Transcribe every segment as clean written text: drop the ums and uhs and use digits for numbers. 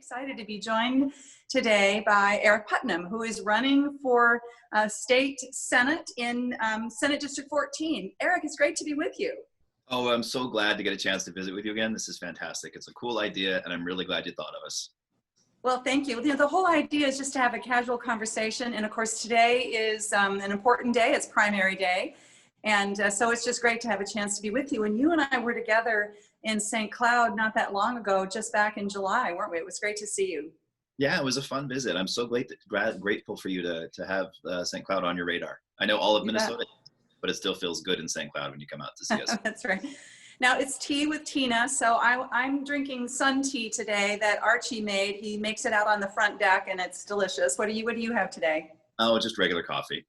Excited to be joined today by Aric Putnam, who is running for state Senate in Senate District 14. Aric, it's great to be with you. Oh, I'm so glad to get a chance to visit with you again. This is fantastic. It's a cool idea, and I'm really glad you thought of us. Well, thank you. The whole idea is just to have a casual conversation. And of course, today is an important day. It's primary day. And so it's just great to have a chance to be with you. And you and I were together in St. Cloud not that long ago, just back in July, weren't we? It was great to see you. Yeah, it was a fun visit. I'm so grateful for you to have St. Cloud on your radar. I know all of Minnesota, but it still feels good in St. Cloud when you come out to see us. That's right. Now it's tea with Tina, so I'm drinking sun tea today that Archie made. He makes it out on the front deck, and it's delicious. What do you have today? Oh, just regular coffee.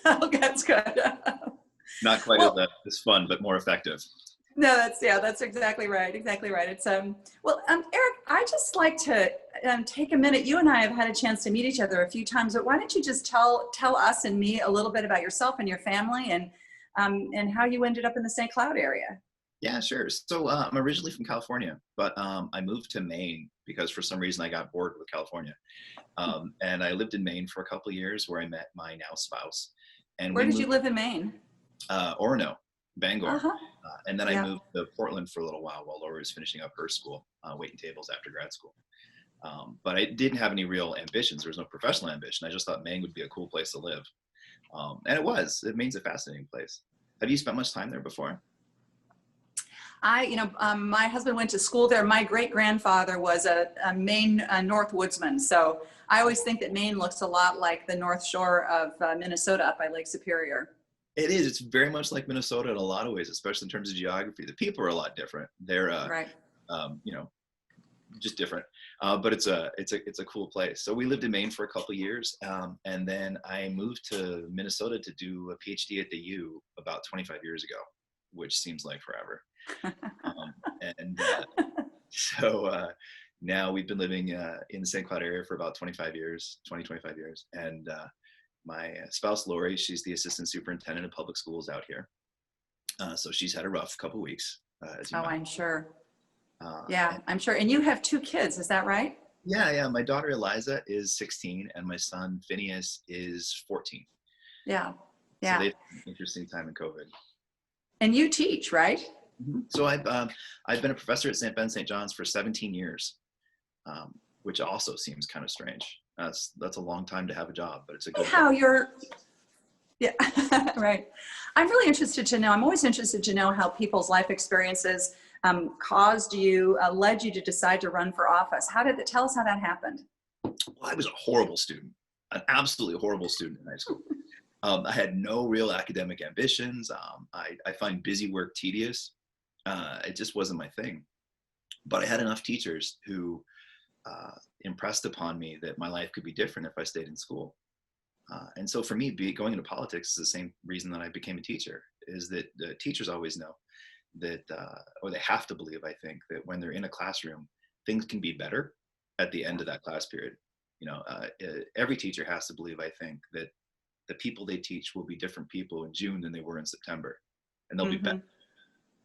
Oh, that's good. Not quite as fun, but more effective. No, that's exactly right. Exactly right. It's Aric, I just like to take a minute. You and I have had a chance to meet each other a few times, but why don't you just tell us and me a little bit about yourself and your family and how you ended up in the St. Cloud area? Yeah, sure. So I'm originally from California, but I moved to Maine because for some reason I got bored with California. And I lived in Maine for a couple of years where I met my now spouse. And where did you live in Maine? Orono, Bangor. Uh-huh. And then I moved to Portland for a little while Lori was finishing up her school, waiting tables after grad school. But I didn't have any real ambitions. There was no professional ambition. I just thought Maine would be a cool place to live. And it was. Maine's a fascinating place. Have you spent much time there before? My husband went to school there. My great-grandfather was a Maine North Woodsman. So I always think that Maine looks a lot like the North Shore of Minnesota up by Lake Superior. It is. It's very much like Minnesota in a lot of ways, especially in terms of geography. The people are a lot different. They're, right. Just different. But it's a cool place. So we lived in Maine for a couple of years, and then I moved to Minnesota to do a PhD at the U about 25 years ago, which seems like forever. So now we've been living in the St. Cloud area for about 25 years. And my spouse, Lori, she's the assistant superintendent of public schools out here. So she's had a rough couple weeks. I'm sure. I'm sure. And you have 2 kids, is that right? Yeah. My daughter, Eliza, is 16, and my son, Phineas, is 14. Yeah. So they've had an interesting time in COVID. And you teach, right? Mm-hmm. So I've been a professor at St. John's for 17 years, which also seems kind of strange. That's a long time to have a job, but it's a good right. I'm really interested to know, I'm always interested to know how people's life experiences led you to decide to run for office. Tell us how that happened? Well, I was a horrible student, an absolutely horrible student in high school. I had no real academic ambitions. I find busy work tedious. It just wasn't my thing. But I had enough teachers who impressed upon me that my life could be different if I stayed in school. And so for me, going into politics is the same reason that I became a teacher, is that the teachers always know that, or they have to believe, I think, that when they're in a classroom, things can be better at the end of that class period. Every teacher has to believe, I think, that the people they teach will be different people in June than they were in September, and they'll be better.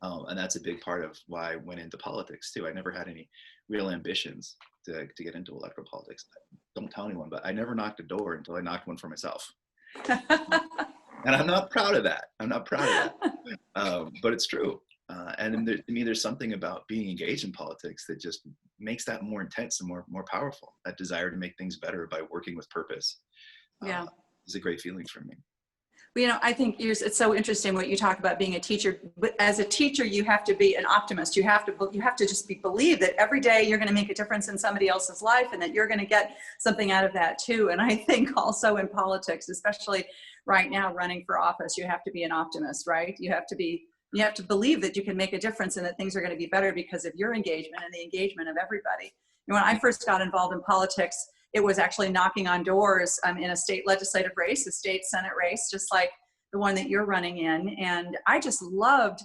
And that's a big part of why I went into politics too. I never had any real ambitions to get into electoral politics. Don't tell anyone, but I never knocked a door until I knocked one for myself. And I'm not proud of that. But it's true. And to me, there's something about being engaged in politics that just makes that more intense and more powerful. That desire to make things better by working with purpose. Is a great feeling for me. Well, I think it's so interesting what you talk about being a teacher. But as a teacher, you have to be an optimist. You have to just believe that every day you're going to make a difference in somebody else's life, and that you're going to get something out of that too. And I think also in politics, especially right now, running for office, you have to be an optimist, right? You have to believe that you can make a difference and that things are going to be better because of your engagement and the engagement of everybody. And when I first got involved in politics, it was actually knocking on doors in a state legislative race, a state Senate race, just like the one that you're running in. And I just loved,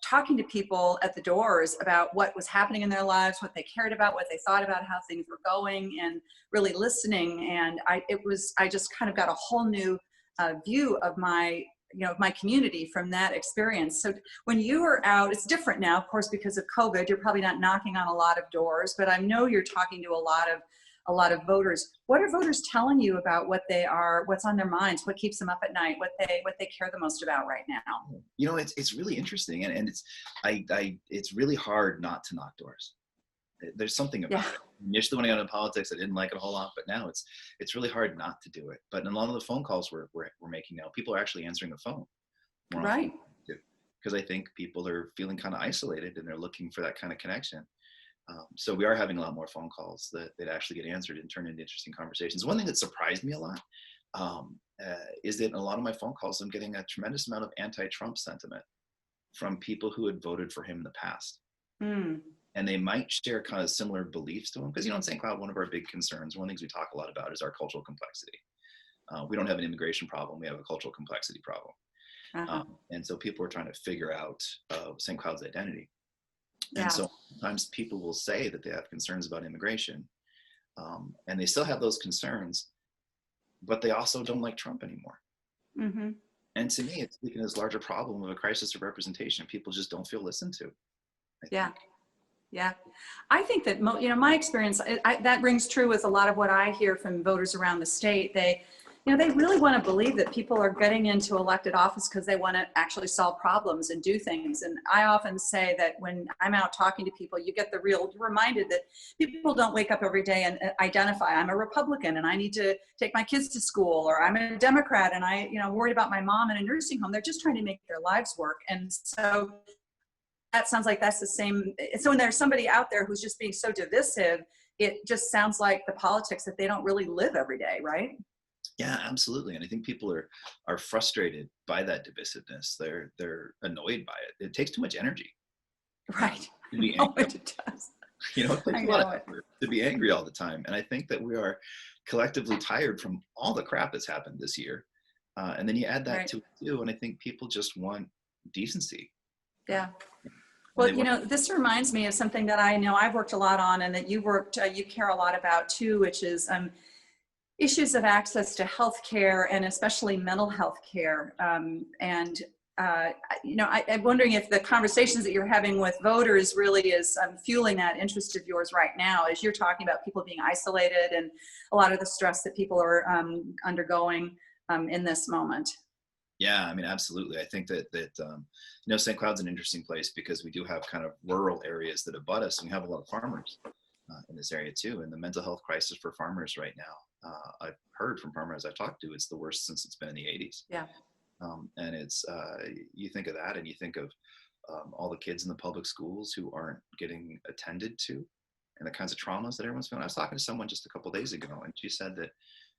talking to people at the doors about what was happening in their lives, what they cared about, what they thought about, how things were going, and really listening. And I just kind of got a whole new view of my my community from that experience. So when you were out, it's different now, of course, because of COVID. You're probably not knocking on a lot of doors, but I know you're talking to a lot of voters. What are voters telling you about what's on their minds, what keeps them up at night, what they care the most about right now? It's really interesting, and it's really hard not to knock doors. There's something about it. Initially, when I got into politics, I didn't like it a whole lot, but now it's really hard not to do it. But in a lot of the phone calls we're making now, people are actually answering the phone more Right. often, because I think people are feeling kind of isolated and they're looking for that kind of connection. So we are having a lot more phone calls that actually get answered and turn into interesting conversations. One thing that surprised me a lot is that in a lot of my phone calls, I'm getting a tremendous amount of anti-Trump sentiment from people who had voted for him in the past. Mm. And they might share kind of similar beliefs to him. Because, in St. Cloud, one of our big concerns, one of the things we talk a lot about is our cultural complexity. We don't have an immigration problem. We have a cultural complexity problem. Uh-huh. And so people are trying to figure out St. Cloud's identity. Yeah. And so sometimes people will say that they have concerns about immigration, and they still have those concerns, but they also don't like Trump anymore. Mm-hmm. And to me, it's speaking of this larger problem of a crisis of representation. People just don't feel listened to. Yeah. Yeah. I think that, my experience, that rings true with a lot of what I hear from voters around the state. They really want to believe that people are getting into elected office because they want to actually solve problems and do things. And I often say that when I'm out talking to people, you're reminded that people don't wake up every day and identify, I'm a Republican and I need to take my kids to school, or I'm a Democrat and I'm worried about my mom in a nursing home. They're just trying to make their lives work. And so that sounds like that's the same. So when there's somebody out there who's just being so divisive, it just sounds like the politics that they don't really live every day, right? Yeah, absolutely. And I think people are frustrated by that divisiveness. They're annoyed by it. It takes too much energy. Right. To be No, angry. it does. It takes a lot of effort to be angry all the time. And I think that we are collectively tired from all the crap that's happened this year. And then you add that to it too, and I think people just want decency. Yeah. Well, this reminds me of something that I know I've worked a lot on, and that you care a lot about too, which is issues of access to health care, and especially mental health care. I'm wondering if the conversations that you're having with voters really is fueling that interest of yours right now, as you're talking about people being isolated and a lot of the stress that people are undergoing in this moment. Yeah, I mean, absolutely. I think that St. Cloud's an interesting place because we do have kind of rural areas that abut us, and we have a lot of farmers in this area too. And the mental health crisis for farmers right now, I've heard from farmers I've talked to, it's the worst since it's been in the 80s. Yeah. And it's, you think of that and you think of all the kids in the public schools who aren't getting attended to, and the kinds of traumas that everyone's feeling. I was talking to someone just a couple of days ago, and she said that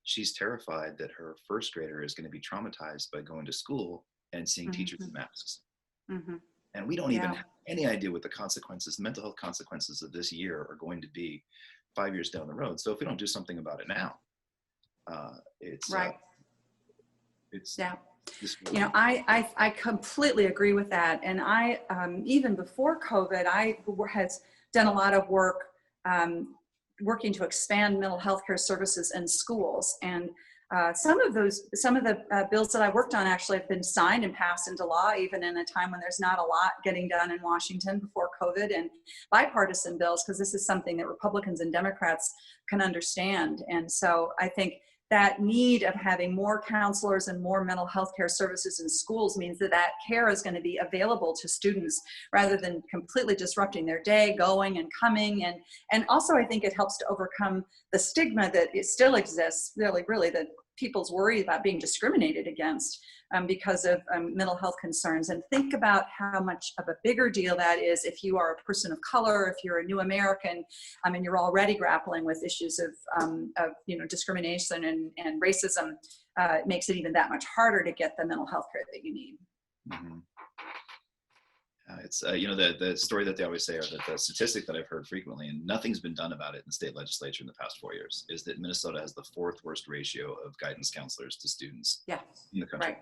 she's terrified that her first grader is going to be traumatized by going to school and seeing teachers in masks. Mm-hmm. And we don't even have any idea what the consequences, the mental health consequences of this year are going to be 5 years down the road. So if we don't do something about it now, it's right. It's yeah. I completely agree with that. And I even before COVID, I has done a lot of work working to expand mental health care services in schools. And some of the bills that I worked on actually have been signed and passed into law, even in a time when there's not a lot getting done in Washington before COVID, and bipartisan bills, because this is something that Republicans and Democrats can understand. And so I think that need of having more counselors and more mental health care services in schools means that care is going to be available to students rather than completely disrupting their day, going and coming. And also I think it helps to overcome the stigma that it still exists, really that people's worry about being discriminated against because of mental health concerns. And think about how much of a bigger deal that is if you are a person of color, if you're a new American, and you're already grappling with issues of discrimination and racism. It makes it even that much harder to get the mental health care that you need. Mm-hmm. It's the story that they always say, or the statistic that I've heard frequently, and nothing's been done about it in the state legislature in the past 4 years, is that Minnesota has the 4th worst ratio of guidance counselors to students in the country.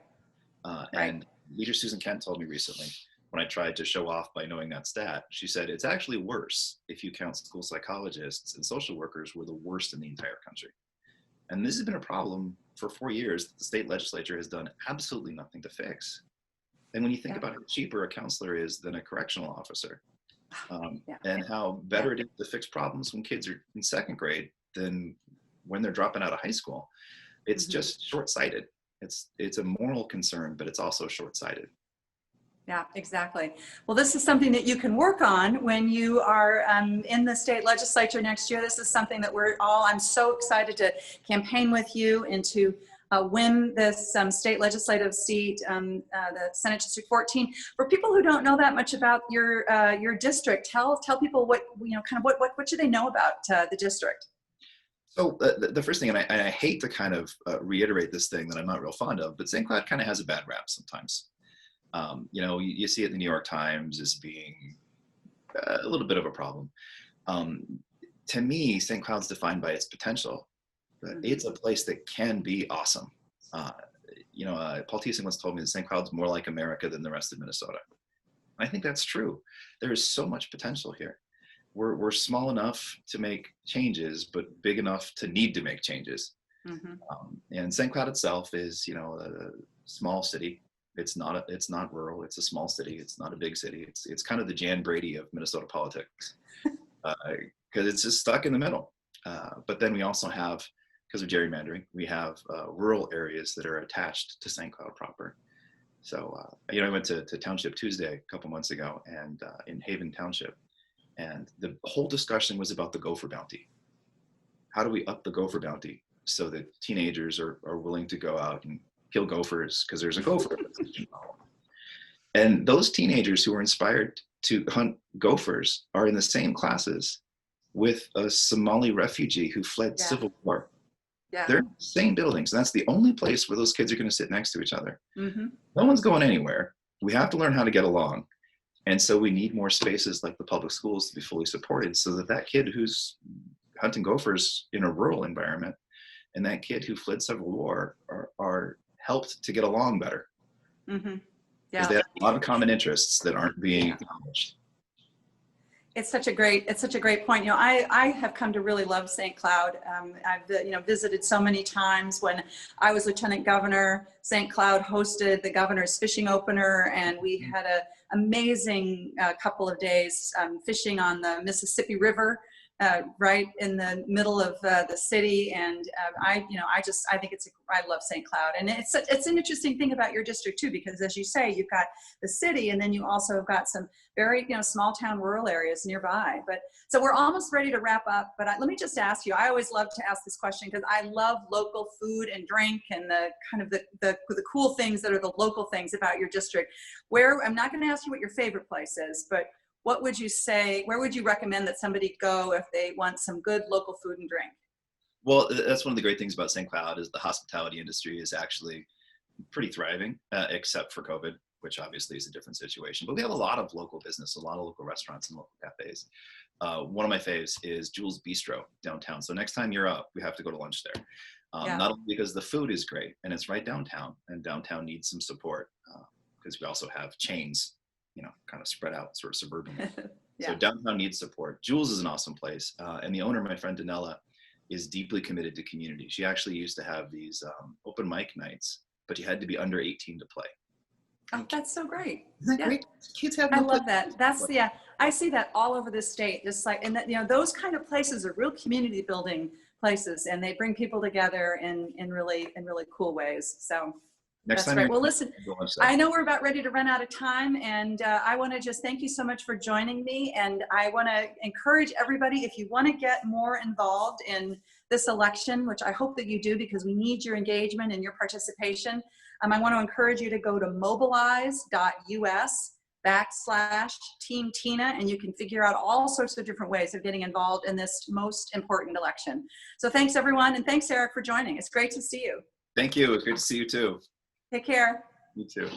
Right. And Leader Susan Kent told me recently, when I tried to show off by knowing that stat, she said it's actually worse if you count school psychologists and social workers were the worst in the entire country. And this has been a problem for 4 years, the state legislature has done absolutely nothing to fix. And when you think about how cheaper a counselor is than a correctional officer, and how better it is to fix problems when kids are in 2nd grade than when they're dropping out of high school, it's just short-sighted. It's a moral concern, but it's also short-sighted. Yeah, exactly. Well, this is something that you can work on when you are in the state legislature next year. This is something that I'm so excited to campaign with you and to win this state legislative seat, the Senate District 14. For people who don't know that much about your district, tell people what, kind of what should they know about the district? So the first thing, and I hate to kind of reiterate this thing that I'm not real fond of, but St. Cloud kind of has a bad rap sometimes. You see it in the New York Times as being a little bit of a problem. To me, St. Cloud's defined by its potential. It's a place that can be awesome. Paul Thiessen once told me that St. Cloud's more like America than the rest of Minnesota. I think that's true. There is so much potential here. We're small enough to make changes, but big enough to need to make changes. And St. Cloud itself is, a small city. It's not rural. It's a small city. It's not a big city. It's kind of the Jan Brady of Minnesota politics, because it's just stuck in the middle. But then we also have, because of gerrymandering, we have rural areas that are attached to St. Cloud proper. So, I went to Township Tuesday a couple months ago, and in Haven Township, and the whole discussion was about the gopher bounty. How do we up the gopher bounty so that teenagers are willing to go out and kill gophers because there's a gopher problem? And those teenagers who are inspired to hunt gophers are in the same classes with a Somali refugee who fled civil war. They're in the same buildings. And that's the only place where those kids are going to sit next to each other. No one's going anywhere. We have to learn how to get along. And so we need more spaces like the public schools to be fully supported, so that kid who's hunting gophers in a rural environment and that kid who fled civil war are helped to get along better. Because they have a lot of common interests that aren't being acknowledged. It's such a great point. I have come to really love St. Cloud. I've visited so many times. When I was lieutenant governor, St. Cloud hosted the governor's fishing opener, and we had an amazing couple of days fishing on the Mississippi River, right in the middle of the city. And I think I love St. Cloud. And it's an interesting thing about your district too, because as you say, you've got the city, and then you also have got some very, small town rural areas nearby. But so we're almost ready to wrap up, but let me just ask you, I always love to ask this question because I love local food and drink and the kind of the cool things that are the local things about your district. I'm not going to ask you what your favorite place is, but what would you say, where would you recommend that somebody go if they want some good local food and drink? Well, that's one of the great things about St. Cloud is the hospitality industry is actually pretty thriving, except for COVID, which obviously is a different situation. But we have a lot of local business, a lot of local restaurants and local cafes. One of my faves is Jules Bistro downtown. So next time you're up, we have to go to lunch there. Not only because the food is great and it's right downtown, and downtown needs some support because we also have chains, kind of spread out, sort of suburban. So downtown needs support. Jules is an awesome place. And the owner, my friend Danella, is deeply committed to community. She actually used to have these open mic nights, but you had to be under 18 to play. Oh, that's so great. Isn't that great? Kids have I love that. I see that all over the state, just like, and that, those kind of places are real community building places, and they bring people together in really cool ways. So next that's time. Right. Well, listen, I know we're about ready to run out of time, and I want to just thank you so much for joining me. And I want to encourage everybody, if you want to get more involved in this election, which I hope that you do, because we need your engagement and your participation. I want to encourage you to go to mobilize.us/Team Tina, and you can figure out all sorts of different ways of getting involved in this most important election. So thanks, everyone, and thanks, Aric, for joining. It's great to see you. Thank you. It's great to see you too. Take care. You too.